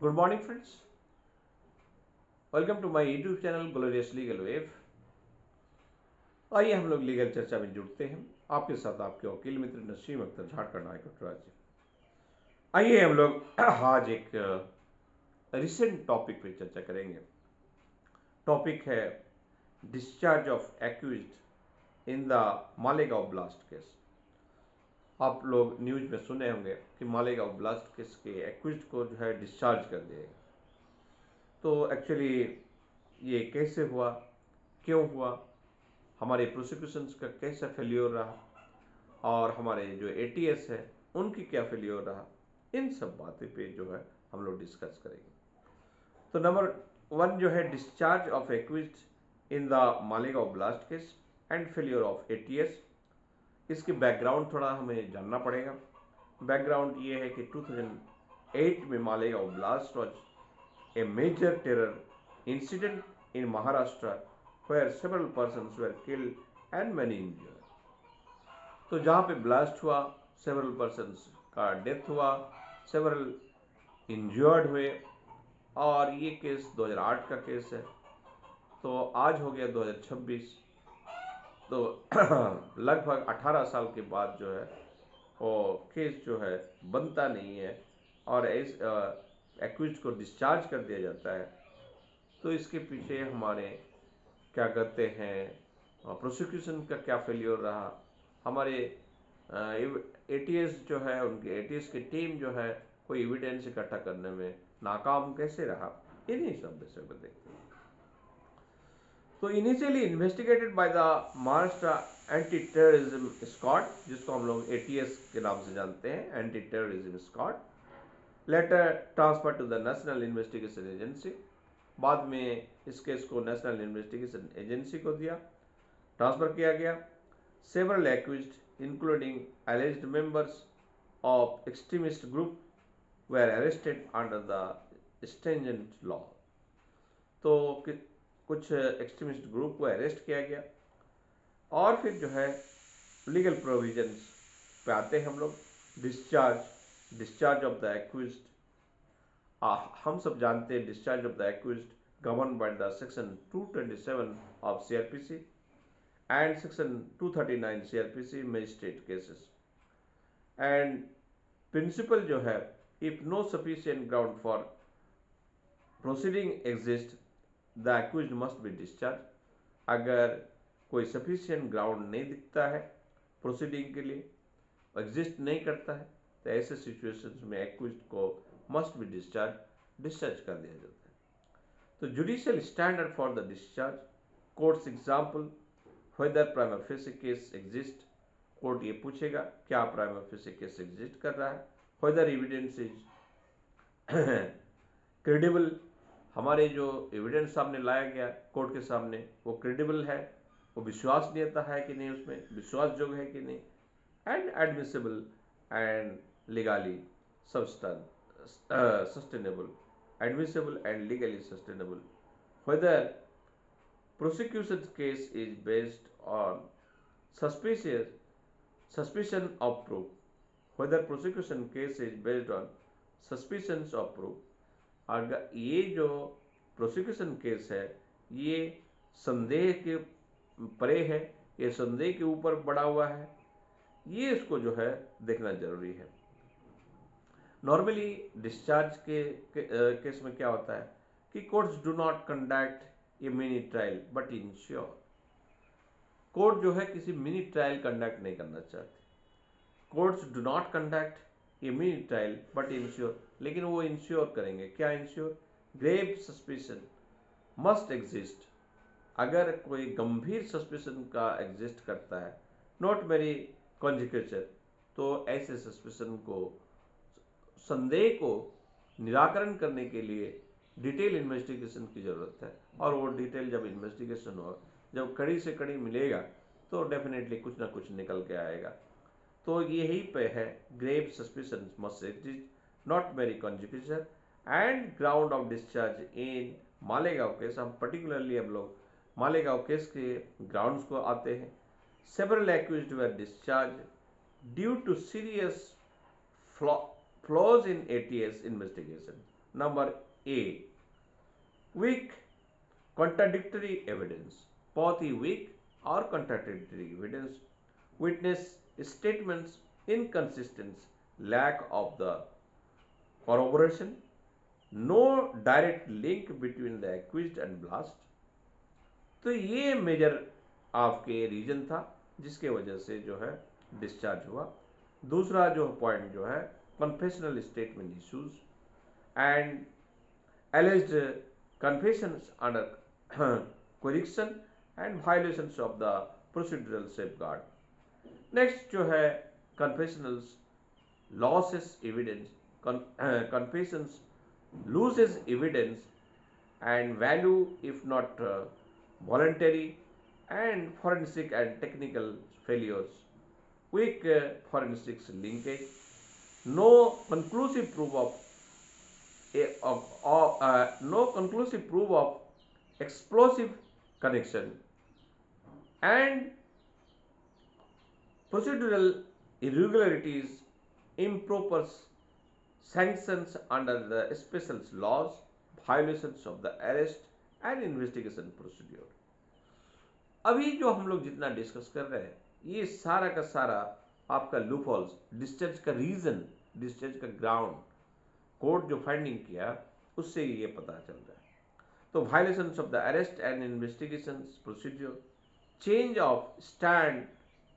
Good morning friends, welcome to my YouTube channel glorious legal wave. आइए हम लोग legal चर्चा में जुड़ते हैं। आपके साथ आपके वकील मित्र नसीम अख्तर, झारखंड हाईकोर्ट राज्य। आइए हम लोग आज एक रिसेंट टॉपिक पे चर्चा करेंगे। टॉपिक है discharge of accused in the Malegaon blast case. आप लोग न्यूज में सुने होंगे कि मालेगांव ब्लास्ट केस के एक्यूज्ड को जो है डिस्चार्ज कर दिया गया। तो एक्चुअली ये कैसे हुआ, क्यों हुआ, हमारे प्रोसिक्यूशंस का कैसा फेल्योर रहा और हमारे जो एटीएस है उनकी क्या फेल्योर रहा, इन सब बातें पे जो है हम लोग डिस्कस करेंगे। तो नंबर वन जो है discharge of accused in the Malegaon blast case and failure of ATS. इसके बैकग्राउंड थोड़ा हमें जानना पड़ेगा। बैकग्राउंड ये है कि 2008 में Malegaon blast was a major terror incident in Maharashtra where several persons were killed and many injured। तो जहाँ पे ब्लास्ट हुआ, सेवरल पर्सन्स का डेथ हुआ, सेवरल इंजर्ड हुए, और ये केस 2008 का केस है। तो आज हो गया 2026, तो लगभग 18 साल के बाद जो है वो केस जो है बनता नहीं है और इस एक्यूज को डिस्चार्ज कर दिया जाता है। तो इसके पीछे हमारे क्या कहते हैं प्रोसिक्यूशन का क्या फेलियर रहा, हमारे एटीएस जो है उनके एटीएस की टीम जो है कोई एविडेंस इकट्ठा करने में नाकाम कैसे रहा, इन्हीं सब विषय पर देखते हैं। तो initially investigated by the Maharashtra Anti Terrorism Squad, जिसको हम लोग एटीएस के नाम से जानते हैं, Anti Terrorism Squad, later transfer to the National Investigation Agency. बाद में इस केस को नेशनल इन्वेस्टिगेशन एजेंसी को दिया, ट्रांसफर किया गया। Several accused including alleged members of extremist group were arrested under the stringent law. तो कुछ एक्सट्रीमिस्ट ग्रुप को अरेस्ट किया गया और फिर जो है लीगल प्रोविजंस पे आते हैं हम लोग। डिस्चार्ज ऑफ द एक्यूज्ड, हम सब जानते हैं discharge of the accused govern by the section 227 of CrPC and section 239 CrPC magistrate cases. And principle जो है, if no sufficient ground for proceeding exist the accused must be discharge. अगर कोई sufficient ground नहीं दिखता है proceeding के लिए, exist नहीं करता है, तो ऐसे सिचुएशंस में एक्यूज्ड को मस्ट बी डिस्चार्ज कर दिया जाता है। तो judicial standard for the discharge, courts example, whether prima facie case exist. Court ये पूछेगा क्या प्राइमा फेसी केस एग्जिस्ट कर रहा है, वेदर एविडेंस इज क्रेडिबल, हमारे जो एविडेंस सामने लाया गया कोर्ट के सामने वो क्रेडिबल है, वो विश्वसनीयता है कि नहीं, उसमें विश्वास योग्य है कि नहीं, and admissible and legally sustainable, admissible and legally sustainable, whether prosecution case is based on suspicious suspicion of proof, whether prosecution case is based on suspicions of proof। अगर ये जो प्रोसिक्यूशन केस है ये संदेह के परे है, ये संदेह के ऊपर बढ़ा हुआ है, ये इसको जो है देखना जरूरी है। नॉर्मली डिस्चार्ज केस में क्या होता है कि courts do not conduct a mini trial but ensure. Court जो है किसी मिनी ट्रायल कंडक्ट नहीं करना चाहते। Courts do not conduct a mini trial but ensure, लेकिन वो इंश्योर करेंगे। क्या ensure? Grave suspicion must exist. अगर कोई गंभीर सस्पिशन का एग्जिस्ट करता है, नॉट मेरी कॉन्जिक्यूचर, तो ऐसे सस्पिशन को, संदेह को निराकरण करने के लिए डिटेल इन्वेस्टिगेशन की ज़रूरत है। और वो डिटेल जब इन्वेस्टिगेशन हो, जब कड़ी से कड़ी मिलेगा तो डेफिनेटली कुछ ना कुछ निकल के आएगा। तो यही पे है, grave suspicion must exist, not mere conjecture and ground of discharge in Malegaon case. हम पर्टिकुलरली हम लोग मालेगांव केस के ग्राउंड्स को आते हैं। Several accused were discharge due to serious flaws in ATS investigation. Number A, weak contradictory evidence, बहुत ही weak और contradictory evidence, witness statements inconsistence, lack of the corroboration, no direct link between the accused and blast। तो ये major आपके reason था जिसके वजह से जो है डिस्चार्ज हुआ। दूसरा जो पॉइंट जो है confessional statement issues and alleged confessions under coercion and violations of the procedural safeguard। Next जो है confessionals losses evidence, confessions loses evidence and value if not voluntary, and forensic and technical failures, weak forensics linkage, no conclusive proof of no conclusive proof of explosive connection, and procedural irregularities, improper sanctions under the special laws, violations of the arrest and investigation procedure। अभी जो हम लोग जितना discuss कर रहे हैं ये सारा का सारा आपका लूपहोल्स, डिस्चार्ज का रीजन, डिस्चार्ज का ग्राउंड, कोर्ट जो फाइंडिंग किया उससे ये पता चल रहा है। तो violations of the arrest and investigation procedure, change of stand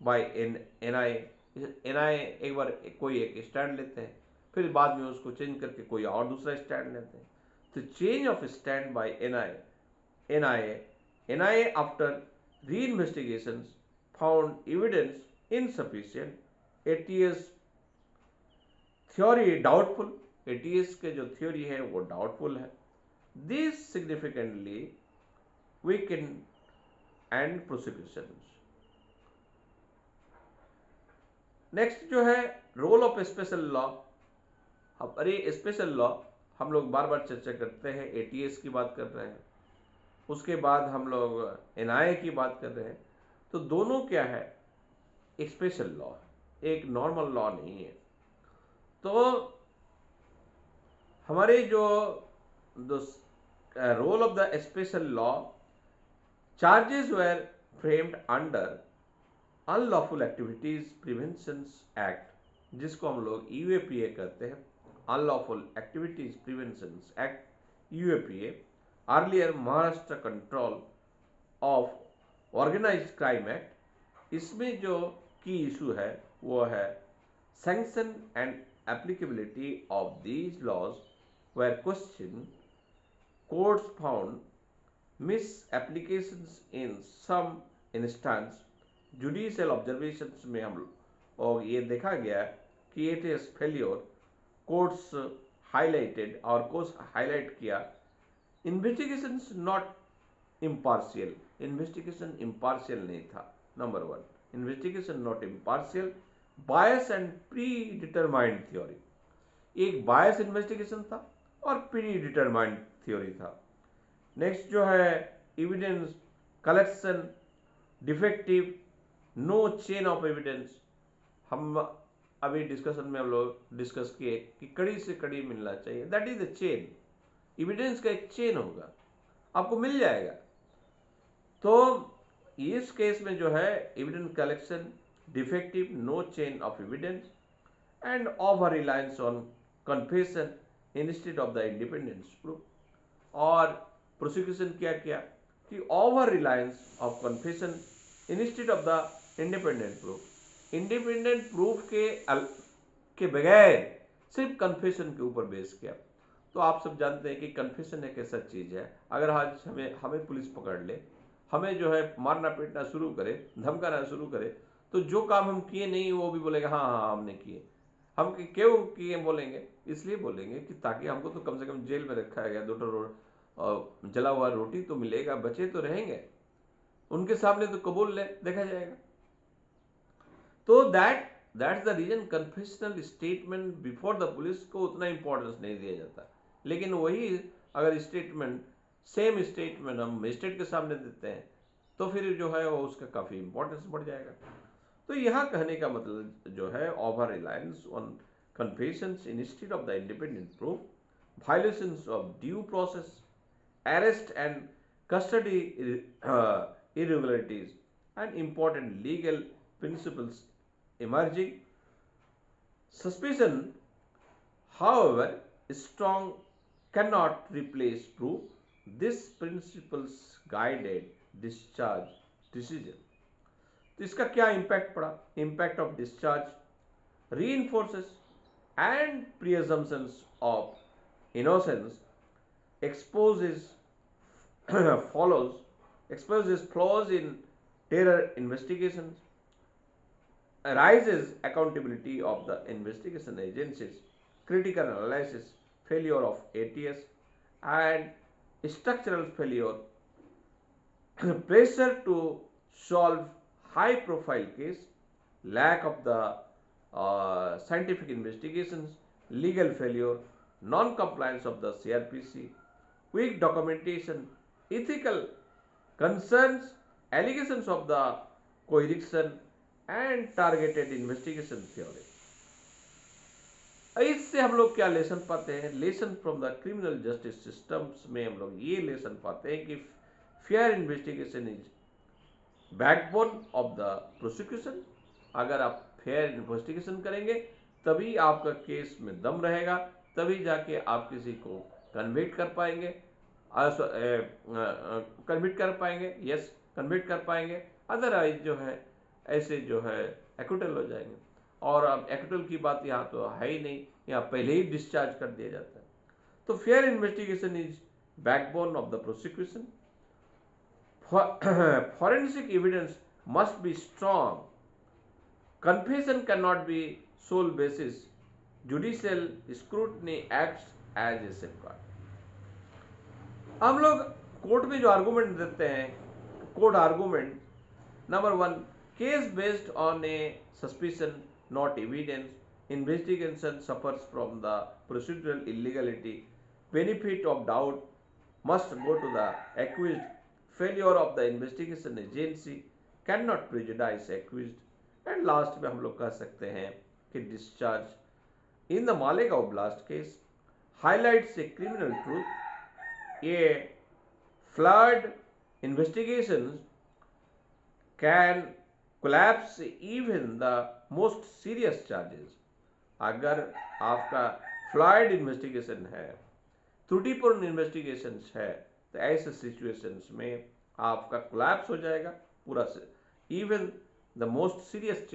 by NIA, एक बार कोई एक स्टैंड लेते हैं फिर बाद में उसको चेंज करके कोई और दूसरा स्टैंड लेते हैं। तो change of stand by NIA after re investigation found evidence insufficient, ATS theory doubtful, ATS के जो थ्योरी है वो डाउटफुल है। This significantly weaken and prosecutions. Next जो है रोल ऑफ स्पेशल लॉ। अब अरे स्पेशल लॉ हम लोग बार बार चर्चा करते हैं, एटीएस की बात कर रहे हैं, उसके बाद हम लोग एनआईए की बात कर रहे हैं। तो दोनों क्या है, एक स्पेशल लॉ, एक नॉर्मल लॉ नहीं है। तो हमारे जो role of the special law, charges were framed under unlawful activities prevention act, जिसको हम लोग यूएपीए कहते हैं, unlawful activities prevention act, UAPA. Earlier Maharashtra control of organised crime act. इसमें जो की इशू है वो है sanction and applicability of these laws were questioned, courts found misapplications in some instance, judicial observations में हम और ये देखा गया कि it is failure, courts highlighted और courts highlight किया investigations not impartial, investigation impartial नहीं था, number one, investigation not impartial, bias and predetermined theory, एक बायस इन्वेस्टिगेशन था और प्री डिटरमाइंड थ्योरी था। नेक्स्ट जो है evidence collection defective, no chain of evidence. हम अभी डिस्कशन में हम लोग डिस्कस किए कि कड़ी से कड़ी मिलना चाहिए, that is the chain, evidence का एक चेन होगा, आपको मिल जाएगा। तो इस केस में जो है evidence collection defective, no chain of evidence and over reliance on confession instead of the independence proof. और प्रोसिक्यूशन क्या किया कि over reliance of confession instead of the independent proof, independent proof के बगैर सिर्फ कन्फेशन के ऊपर बेस किया। तो आप सब जानते हैं कि कन्फेशन एक ऐसा चीज है, अगर आज हमें पुलिस पकड़ ले, हमें जो है मारना पीटना शुरू करे, धमकाना शुरू करे, तो जो काम हम किए नहीं वो भी बोलेगा हाँ हाँ हमने किए। हम क्यों किए बोलेंगे, इसलिए बोलेंगे कि ताकि हमको तो कम से कम जेल में रखा गया, दो जला हुआ रोटी तो मिलेगा, बचे तो रहेंगे, उनके सामने तो कबूल ले देखा जाएगा। तो that's the reason confessional statement before the police को उतना इंपॉर्टेंस नहीं दिया जाता। लेकिन वही अगर स्टेटमेंट, सेम स्टेटमेंट हम मजिस्ट्रेट के सामने देते हैं तो फिर जो है वो उसका काफी इंपॉर्टेंस बढ़ जाएगा। तो यहां कहने का मतलब जो है over reliance on confessions instead of the independent proof, violations of due process, arrest and custody irregularities, and important legal principles emerging. Suspicion, however, strong cannot replace proof. These principles guided discharge decision. तो इसका क्या impact पड़ा? Impact of discharge reinforces and presumptions of innocence, exposes follows exposes flaws in terror investigations, arises accountability of the investigation agencies, critical analysis, failure of ATS, and structural failure, pressure to solve high profile case, lack of the scientific investigations, legal failure, non-compliance of the CRPC, weak documentation, ethical concerns, allegations of the coercion and targeted investigation theory. इससे हम लोग क्या lesson पाते हैं? Lesson from the criminal justice systems में हम लोग ये लेसन पाते हैं कि fair investigation is backbone of the prosecution. अगर आप फेयर इन्वेस्टिगेशन करेंगे तभी आपका केस में दम रहेगा, तभी जाके आप किसी को कन्विक्ट कर पाएंगे, कन्विक्ट कर पाएंगे. अदरवाइज जो है ऐसे जो है एक्विटल हो जाएंगे. और अब एक्विटल की बात यहाँ तो है ही नहीं, यहाँ पहले ही डिस्चार्ज कर दिया जाता है. तो fair investigation is backbone of the prosecution. Forensic evidence must be strong. Confession cannot be sole basis. Judicial scrutiny acts as a safeguard. हम लोग कोर्ट में जो आर्गूमेंट देते हैं, court argument number 1, case based on A suspicion not evidence, investigation suffers from the procedural illegality, benefit of doubt must go to the accused, failure of the investigation agency cannot prejudice accused. And last में हम लोग कह सकते हैं कि discharge in the Malegaon blast case highlights a criminal truth. A flood investigation can collapse even the most serious charges. अगर आपका flood investigation है, त्रुटिपूर्ण इन्वेस्टिगेशन है, तो ऐसे सिचुएशंस में आपका कोलैप्स हो जाएगा पूरा से. Even the most serious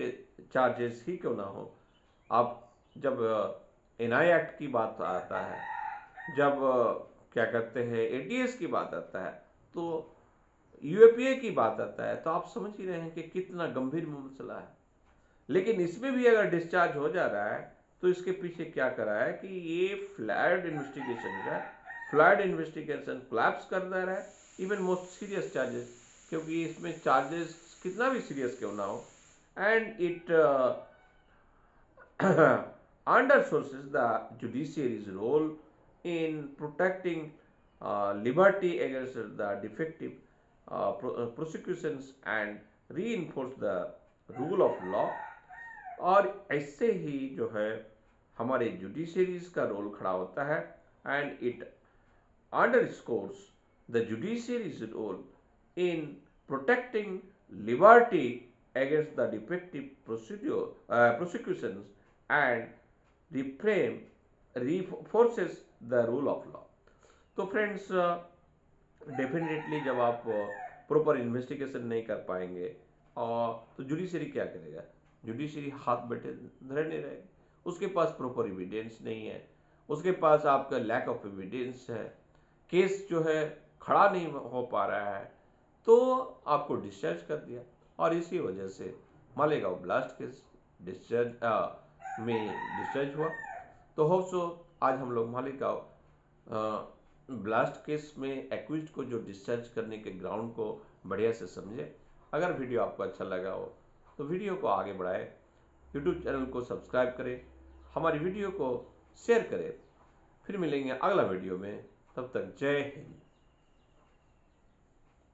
charges ही क्यों ना हो. आप जब एनआई एक्ट की बात आता है, जब क्या कहते हैं एटीएस की बात आता है, तो यूएपीए की बात आता है, तो आप समझ ही रहे हैं कि कितना गंभीर मसला है. लेकिन इसमें भी अगर डिस्चार्ज हो जा रहा है तो इसके पीछे क्या करा है कि ये फ्लड इन्वेस्टिगेशन है, फ्लड इन्वेस्टिगेशन कोलैप्स कर दे रहा है इवन मोस्ट सीरियस चार्जेस, क्योंकि इसमें चार्जेस कितना भी सीरियस क्यों ना हो. And it undersources the judiciary's role in protecting liberty against the defective prosecutions and reinforce the rule of law. और ऐसे ही जो है हमारे जुडिशरीज का रोल खड़ा होता है. And it underscores the judiciary's role in protecting liberty against the defective prosecutions and reinforces the rule of law. तो फ्रेंड्स डेफिनेटली जब आप प्रॉपर इन्वेस्टिगेशन नहीं कर पाएंगे तो जुडिशरी क्या करेगा? जुडिशरी हाथ बैठे धरे नहीं रहेगी. उसके पास प्रॉपर एविडेंस नहीं है, उसके पास आपका लैक ऑफ एविडेंस है, केस जो है खड़ा नहीं हो पा रहा है, तो आपको डिस्चार्ज कर दिया. और इसी वजह से मालेगांव ब्लास्ट केस डिस्चार्ज हुआ. तो होप सो आज हम लोग मालेगांव ब्लास्ट केस में एक्यूज्ड को जो डिस्चार्ज करने के ग्राउंड को बढ़िया से समझे. अगर वीडियो आपको अच्छा लगा हो तो वीडियो को आगे बढ़ाएं, यूट्यूब चैनल को सब्सक्राइब करें, हमारी वीडियो को शेयर करें. फिर मिलेंगे अगला वीडियो में. तब तक जय हिंद.